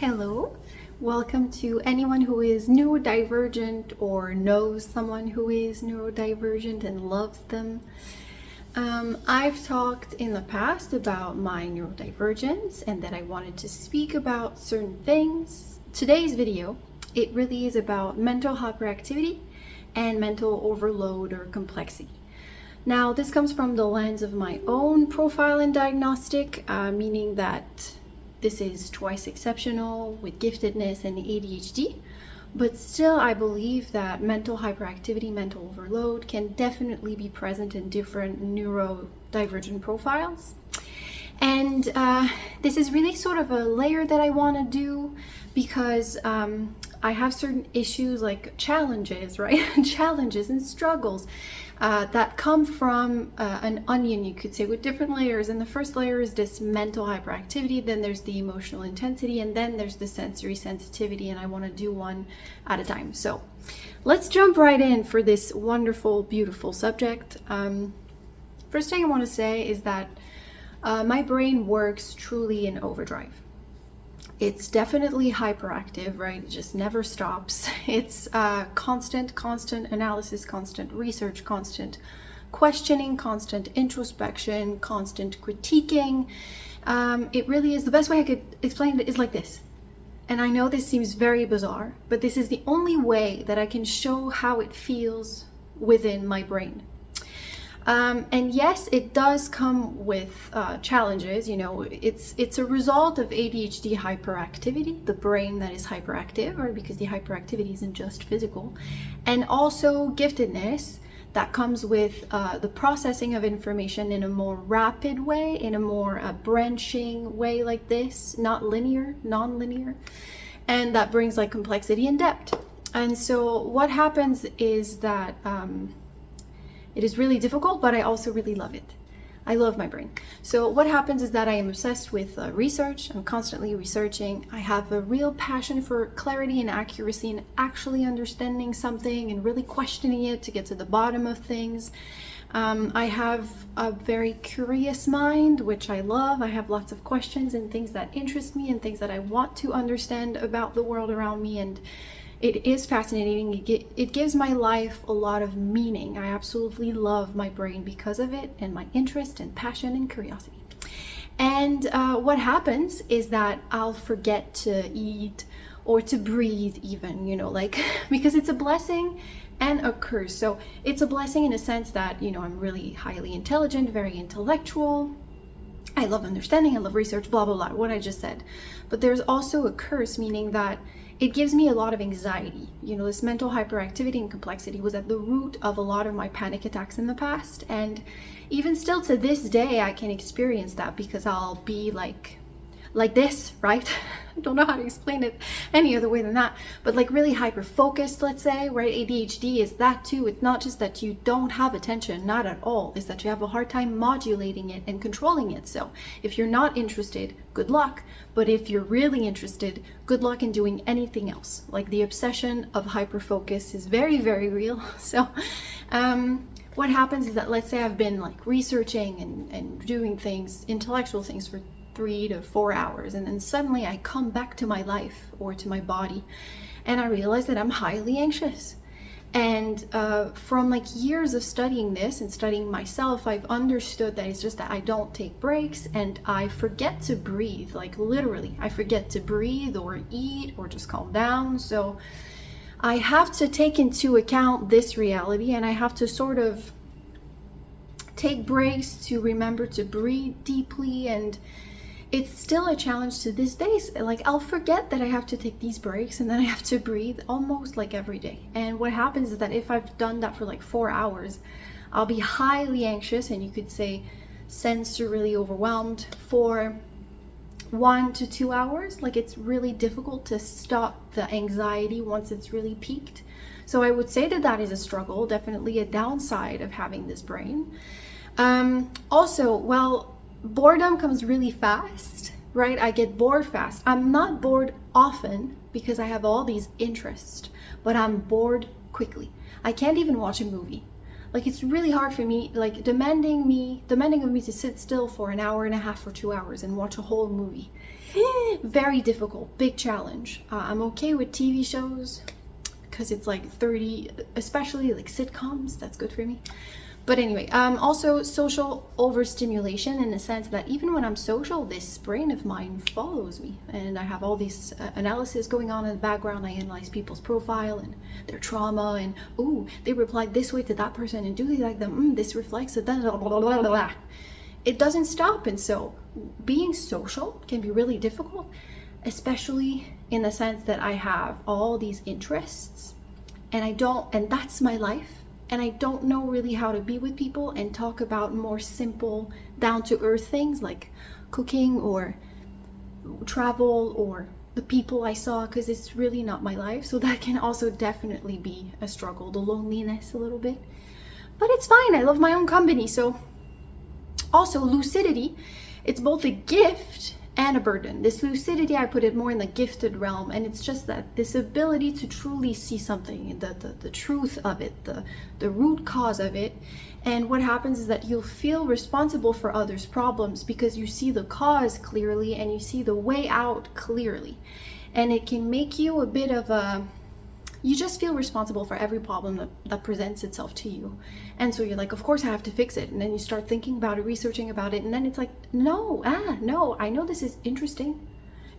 Hello, welcome to anyone who is neurodivergent or knows someone who is neurodivergent and loves them. I've talked in the past about my neurodivergence and that I wanted to speak about certain things. Today's video, it really is about mental hyperactivity and mental overload or complexity. Now, this comes from the lens of my own profile and diagnostic, meaning that this is twice exceptional with giftedness and ADHD, but still I believe that mental hyperactivity, mental overload can definitely be present in different neurodivergent profiles. And this is really sort of a layer that I want to do because I have certain issues like challenges, right? Challenges and struggles that come from an onion, you could say, with different layers. And the first layer is this mental hyperactivity, then there's the emotional intensity, and then there's the sensory sensitivity, and I want to do one at a time. So let's jump right in for this wonderful, beautiful subject. First thing I want to say is that my brain works truly in overdrive. It's definitely hyperactive, right? It just never stops. It's constant analysis, constant research, constant questioning, constant introspection, constant critiquing. It really is, the best way I could explain it is like this. And I know this seems very bizarre, but this is the only way that I can show how it feels within my brain. And yes, it does come with challenges. You know, it's a result of ADHD hyperactivity, the brain that is hyperactive, or because the hyperactivity isn't just physical, and also giftedness that comes with the processing of information in a more rapid way, in a more branching way like this, not linear, non-linear, and that brings like complexity and depth. And so what happens is that it is really difficult, but I also really love it. I love my brain. So what happens is that I am obsessed with research. I'm constantly researching. I have a real passion for clarity and accuracy and actually understanding something and really questioning it to get to the bottom of things. I have a very curious mind, which I love. I have lots of questions and things that interest me and things that I want to understand about the world around me, and it is fascinating. It gives my life a lot of meaning. I absolutely love my brain because of it and my interest and passion and curiosity. And what happens is that I'll forget to eat or to breathe even, you know, like, because it's a blessing and a curse. So it's a blessing in a sense that, you know, I'm really highly intelligent, very intellectual. I love understanding, I love research, blah, blah, blah, what I just said. But there's also a curse, meaning that it gives me a lot of anxiety. You know, this mental hyperactivity and complexity was at the root of a lot of my panic attacks in the past. And even still to this day, I can experience that because I'll be like this, right? I don't know how to explain it any other way than that, but like really hyper focused, let's say, right? ADHD is that too. It's not just that you don't have attention, not at all. It's that you have a hard time modulating it and controlling it. So if you're not interested, good luck. But if you're really interested, good luck in doing anything else. Like the obsession of hyper focus is very, very real. So what happens is that, let's say I've been like researching and doing things, intellectual things for 3 to 4 hours, and then suddenly I come back to my life or to my body and I realize that I'm highly anxious. And from like years of studying this and studying myself, I've understood that it's just that I don't take breaks and I forget to breathe. Like literally, I forget to breathe or eat or just calm down. So I have to take into account this reality, and I have to sort of take breaks to remember to breathe deeply. And it's still a challenge to this day. Like I'll forget that I have to take these breaks and then I have to breathe almost like every day. And what happens is that if I've done that for like 4 hours, I'll be highly anxious, and you could say sensorily overwhelmed for 1 to 2 hours. Like it's really difficult to stop the anxiety once it's really peaked. So I would say that that is a struggle, definitely a downside of having this brain. Also, well, boredom comes really fast, right? I get bored fast. I'm not bored often because I have all these interests, but I'm bored quickly. I can't even watch a movie. Like it's really hard for me, like demanding of me to sit still for an hour and a half or 2 hours and watch a whole movie. Very difficult, big challenge. I'm okay with TV shows because it's like 30, especially like sitcoms, that's good for me. But anyway, also social overstimulation in the sense that even when I'm social, this brain of mine follows me. And I have all these analysis going on in the background. I analyze people's profile and their trauma and, oh, they replied this way to that person and do they like them? This reflects it. Blah, blah, blah, blah, blah. It doesn't stop. And so being social can be really difficult, especially in the sense that I have all these interests and that's my life. And I don't know really how to be with people and talk about more simple, down-to-earth things like cooking or travel or the people I saw, because it's really not my life. So that can also definitely be a struggle, the loneliness a little bit. But it's fine, I love my own company. So also lucidity, it's both a gift and a burden. This lucidity, I put it more in the gifted realm, and it's just that this ability to truly see something, the truth of it, the root cause of it. And what happens is that you'll feel responsible for others' problems because you see the cause clearly and you see the way out clearly. And it can make you a bit of you just feel responsible for every problem that presents itself to you. And so you're like, of course I have to fix it. And then you start thinking about it, researching about it. And then it's like, no, I know this is interesting.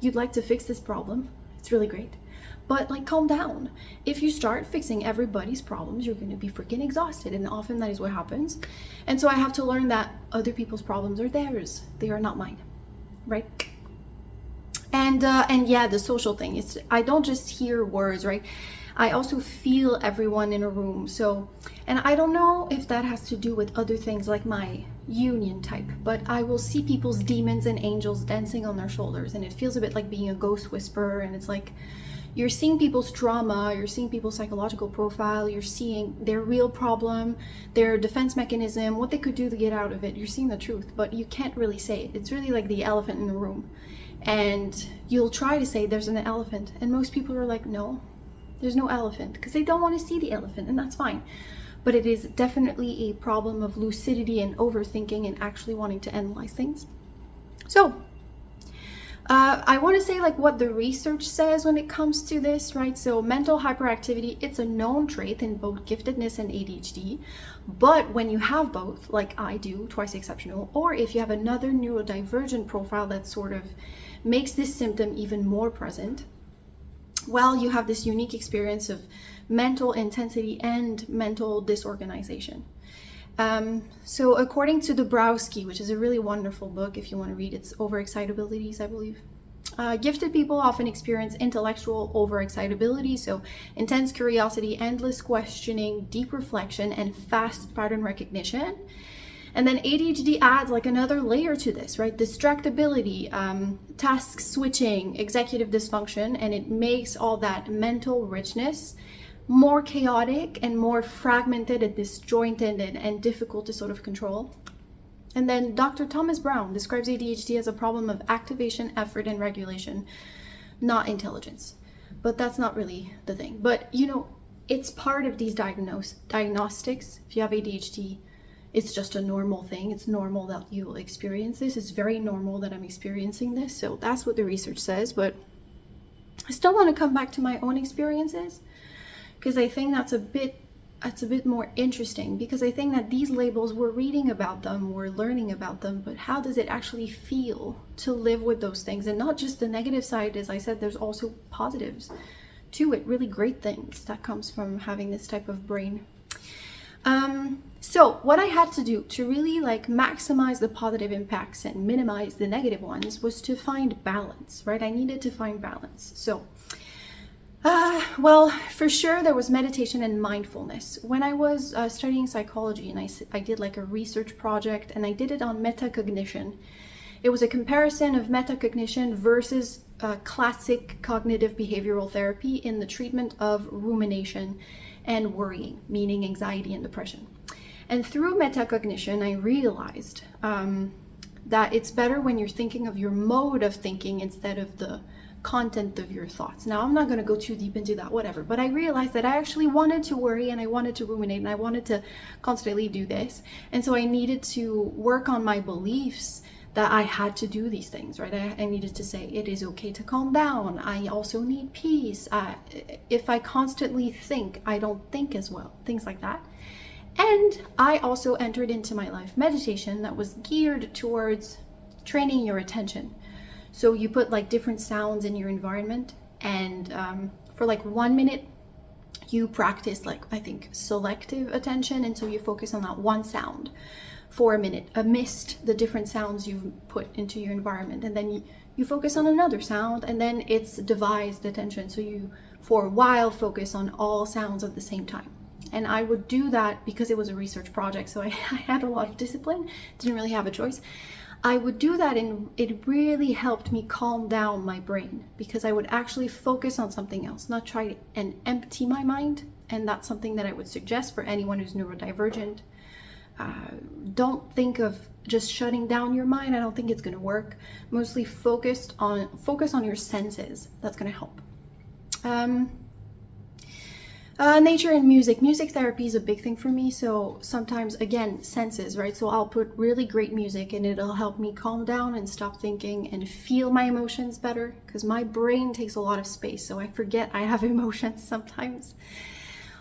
You'd like to fix this problem. It's really great. But like, calm down. If you start fixing everybody's problems, you're going to be freaking exhausted. And often that is what happens. And so I have to learn that other people's problems are theirs. They are not mine. Right? And yeah, the social thing. I don't just hear words, right? I also feel everyone in a room. So, and I don't know if that has to do with other things like my union type, but I will see people's demons and angels dancing on their shoulders, and it feels a bit like being a ghost whisperer. And it's like you're seeing people's trauma, you're seeing people's psychological profile, you're seeing their real problem, their defense mechanism, what they could do to get out of it. You're seeing the truth, but you can't really say it. It's really like the elephant in the room. And you'll try to say there's an elephant, and most people are like, no, there's no elephant, because they don't want to see the elephant, and that's fine. But it is definitely a problem of lucidity and overthinking and actually wanting to analyze things. So I want to say like what the research says when it comes to this, right? So mental hyperactivity, it's a known trait in both giftedness and ADHD. But when you have both, like I do, twice exceptional, or if you have another neurodivergent profile that sort of makes this symptom even more present, well, you have this unique experience of mental intensity and mental disorganization. So according to Dabrowski, which is a really wonderful book if you want to read, it's Overexcitabilities, I believe. Gifted people often experience intellectual overexcitability, so intense curiosity, endless questioning, deep reflection, and fast pattern recognition. And then ADHD adds like another layer to this, right? Distractibility, task switching, executive dysfunction, and it makes all that mental richness more chaotic and more fragmented and disjointed and difficult to sort of control. And then Dr. Thomas Brown describes ADHD as a problem of activation, effort, and regulation, not intelligence. But that's not really the thing. But, you know, it's part of these diagnostics. If you have ADHD, it's just a normal thing. It's normal that you will experience this. It's very normal that I'm experiencing this. So that's what the research says. But I still want to come back to my own experiences, because I think that's a bit more interesting, because I think that these labels, we're reading about them, we're learning about them, but how does it actually feel to live with those things? And not just the negative side, as I said, there's also positives to it, really great things that comes from having this type of brain. So what I had to do to really like maximize the positive impacts and minimize the negative ones was to find balance, right? I needed to find balance. So well, for sure, there was meditation and mindfulness. When I was studying psychology, and I did like a research project, and I did it on metacognition. It was a comparison of metacognition versus classic cognitive behavioral therapy in the treatment of rumination and worrying, meaning anxiety and depression. And through metacognition, I realized that it's better when you're thinking of your mode of thinking instead of the content of your thoughts. Now, I'm not going to go too deep into that, whatever, but I realized that I actually wanted to worry and I wanted to ruminate and I wanted to constantly do this. And so I needed to work on my beliefs that I had to do these things, right? I needed to say, it is okay to calm down. I also need peace. If I constantly think, I don't think as well, things like that. And I also entered into my life meditation that was geared towards training your attention. So you put like different sounds in your environment, and for like 1 minute, you practice like, I think, selective attention. And so you focus on that one sound for a minute amidst the different sounds you've put into your environment. And then you focus on another sound, and then it's divided attention. So you, for a while, focus on all sounds at the same time. And I would do that because it was a research project. So I had a lot of discipline, didn't really have a choice. I would do that, and it really helped me calm down my brain, because I would actually focus on something else, not try and empty my mind. And that's something that I would suggest for anyone who's neurodivergent. Don't think of just shutting down your mind. I don't think it's going to work. Mostly focus on your senses. That's going to help. Nature and music. Music therapy is a big thing for me. So sometimes, again, senses, right? So I'll put really great music, and it'll help me calm down and stop thinking and feel my emotions better, because my brain takes a lot of space. So I forget I have emotions sometimes.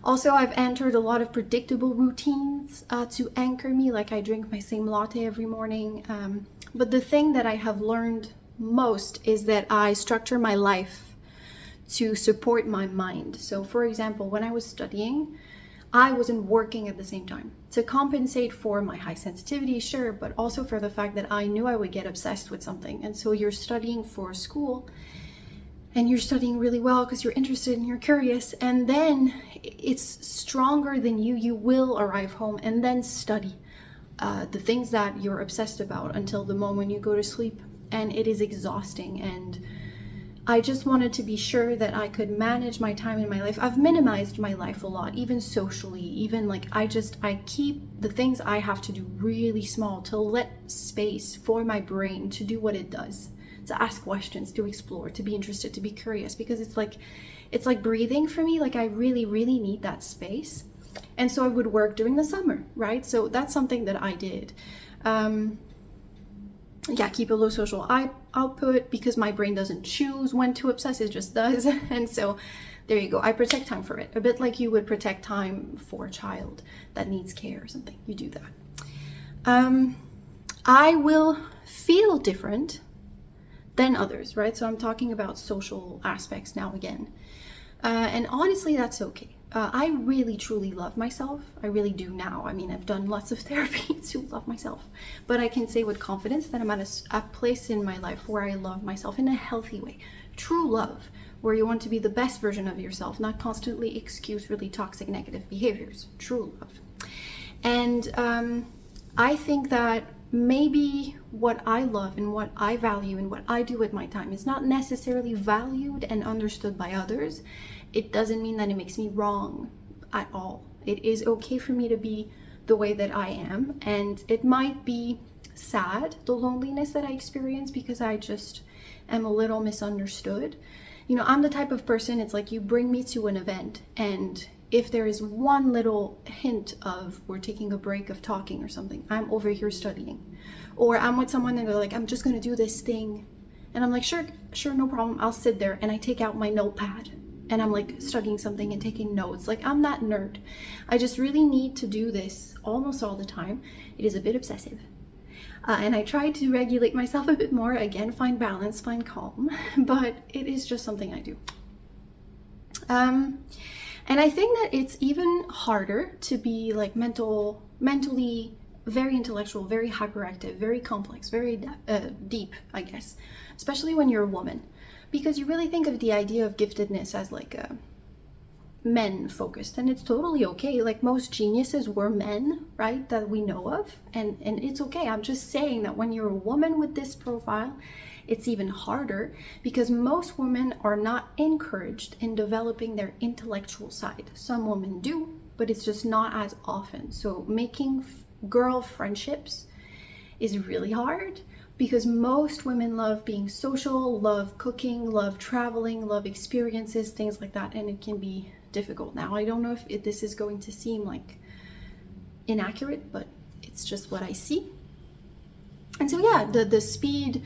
Also, I've entered a lot of predictable routines to anchor me, like I drink my same latte every morning. But the thing that I have learned most is that I structure my life to support my mind. So for example, when I was studying, I wasn't working at the same time to compensate for my high sensitivity, sure, but also for the fact that I knew I would get obsessed with something. And so you're studying for school, and you're studying really well because you're interested and you're curious, and then it's stronger than you. You will arrive home and then study the things that you're obsessed about until the moment you go to sleep, and it is exhausting. And I just wanted to be sure that I could manage my time in my life. I've minimized my life a lot, even socially, even like I keep the things I have to do really small to let space for my brain to do what it does. To ask questions, to explore, to be interested, to be curious, because it's like breathing for me. Like I really, really need that space. And so I would work during the summer, right? So that's something that I did. Keep a low social output, because my brain doesn't choose when to obsess, it just does. And so there you go. I protect time for it, a bit like you would protect time for a child that needs care or something. You do that. I will feel different than others, right? So I'm talking about social aspects now again. And honestly, that's okay. I really, truly love myself. I really do now. I mean, I've done lots of therapy to love myself. But I can say with confidence that I'm at a place in my life where I love myself in a healthy way. True love, where you want to be the best version of yourself, not constantly excuse really toxic negative behaviors. True love. And I think that maybe what I love and what I value and what I do with my time is not necessarily valued and understood by others. It doesn't mean that it makes me wrong at all. It is okay for me to be the way that I am, and it might be sad, the loneliness that I experience, because I just am a little misunderstood. You know, I'm the type of person, it's like you bring me to an event, and if there is one little hint of we're taking a break of talking or something, I'm over here studying. Or I'm with someone and they're like, I'm just gonna do this thing. And I'm like, sure, no problem. I'll sit there, and I take out my notepad and I'm like studying something and taking notes. Like, I'm that nerd. I just really need to do this almost all the time. It is a bit obsessive. And I try to regulate myself a bit more. Again, find balance, find calm. But it is just something I do. And I think that it's even harder to be like mentally very intellectual, very hyperactive, very complex, very deep, I guess. Especially when you're a woman. Because you really think of the idea of giftedness as like men focused, and it's totally okay. Like, most geniuses were men, right, that we know of, and it's okay. I'm just saying that when you're a woman with this profile, it's even harder, because most women are not encouraged in developing their intellectual side. Some women do, but it's just not as often. So making girl friendships is really hard, because most women love being social, love cooking, love traveling, love experiences, things like that, and it can be difficult. Now, I don't know if this is going to seem like inaccurate, but it's just what I see. And so yeah, the speed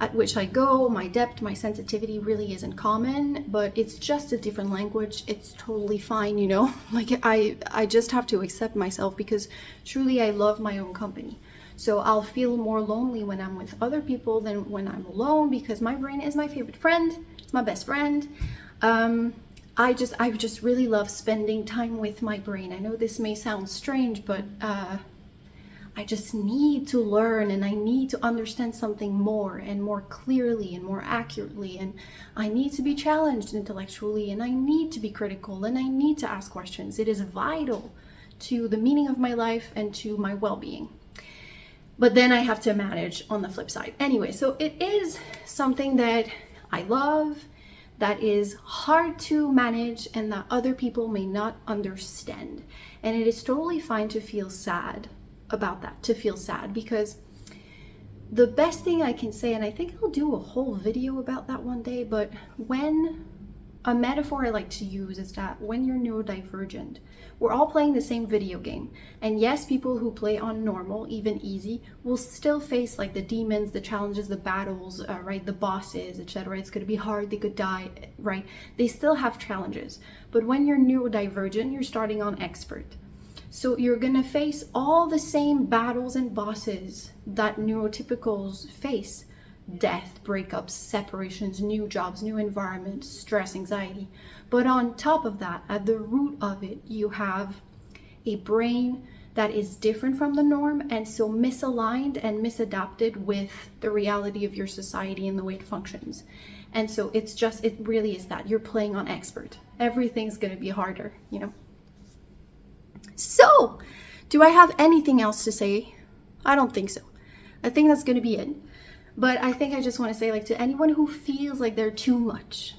at which I go, my depth, my sensitivity really isn't common, but it's just a different language. It's totally fine, you know? Like I just have to accept myself, because truly I love my own company. So I'll feel more lonely when I'm with other people than when I'm alone, because my brain is my favorite friend. It's my best friend. I just really love spending time with my brain. I know this may sound strange, but I just need to learn, and I need to understand something more and more clearly and more accurately, and I need to be challenged intellectually, and I need to be critical, and I need to ask questions. It is vital to the meaning of my life and to my well-being. But then I have to manage on the flip side. Anyway, so it is something that I love, that is hard to manage, and that other people may not understand. And it is totally fine to feel sad about that, to feel sad, because the best thing I can say, and I think I'll do a whole video about that one day, but when a metaphor I like to use is that when you're neurodivergent, we're all playing the same video game. And yes, people who play on normal, even easy, will still face like the demons, the challenges, the battles, right? The bosses, etc. It's going to be hard. They could die, right? They still have challenges. But when you're neurodivergent, you're starting on expert. So you're going to face all the same battles and bosses that neurotypicals face. Death, breakups, separations, new jobs, new environment, stress, anxiety. But on top of that, at the root of it, you have a brain that is different from the norm, and so misaligned and misadapted with the reality of your society and the way it functions. And so it really is that you're playing on expert. Everything's going to be harder, you know. So, do I have anything else to say? I don't think so. I think that's going to be it. But I think I just want to say, like, to anyone who feels like they're too much,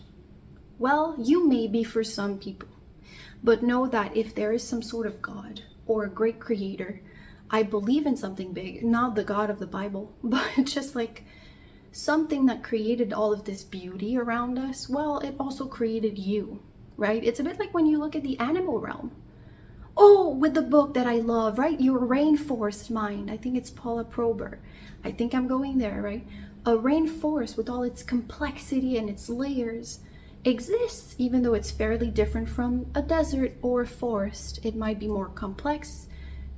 well, you may be for some people. But know that if there is some sort of God or a great creator, I believe in something big, not the God of the Bible, but just like something that created all of this beauty around us. Well, it also created you, right? It's a bit like when you look at the animal realm. Oh, with the book that I love, right? Your Rainforest Mind. I think it's Paula Prober. I think I'm going there, right? A rainforest with all its complexity and its layers exists, even though it's fairly different from a desert or a forest. It might be more complex,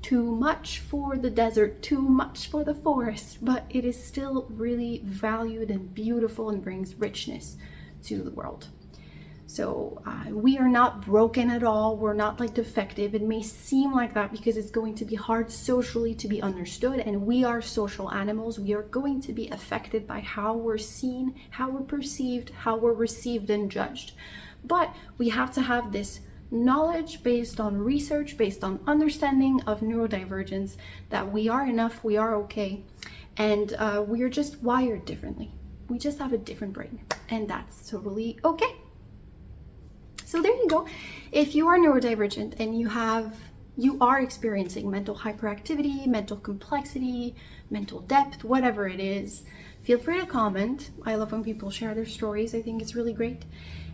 too much for the desert, too much for the forest, but it is still really valued and beautiful and brings richness to the world. So we are not broken at all. We're not like defective. It may seem like that because it's going to be hard socially to be understood, and we are social animals. We are going to be affected by how we're seen, how we're perceived, how we're received and judged. But we have to have this knowledge based on research, based on understanding of neurodivergence, that we are enough, we are okay, and we're just wired differently. We just have a different brain, and that's totally okay. So there you go. If you are neurodivergent and you are experiencing mental hyperactivity, mental complexity, mental depth, whatever it is, feel free to comment. I love when people share their stories. I think it's really great.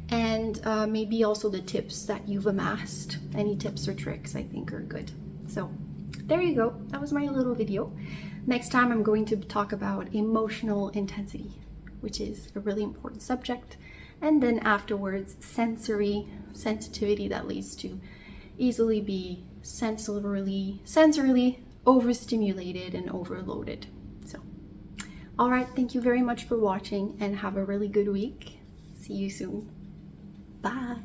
And maybe also the tips that you've amassed. Any tips or tricks I think are good. So there you go. That was my little video. Next time I'm going to talk about emotional intensity, which is a really important subject. And then afterwards, sensory sensitivity that leads to easily be sensorily overstimulated and overloaded. So, all right, thank you very much for watching and have a really good week. See you soon. Bye.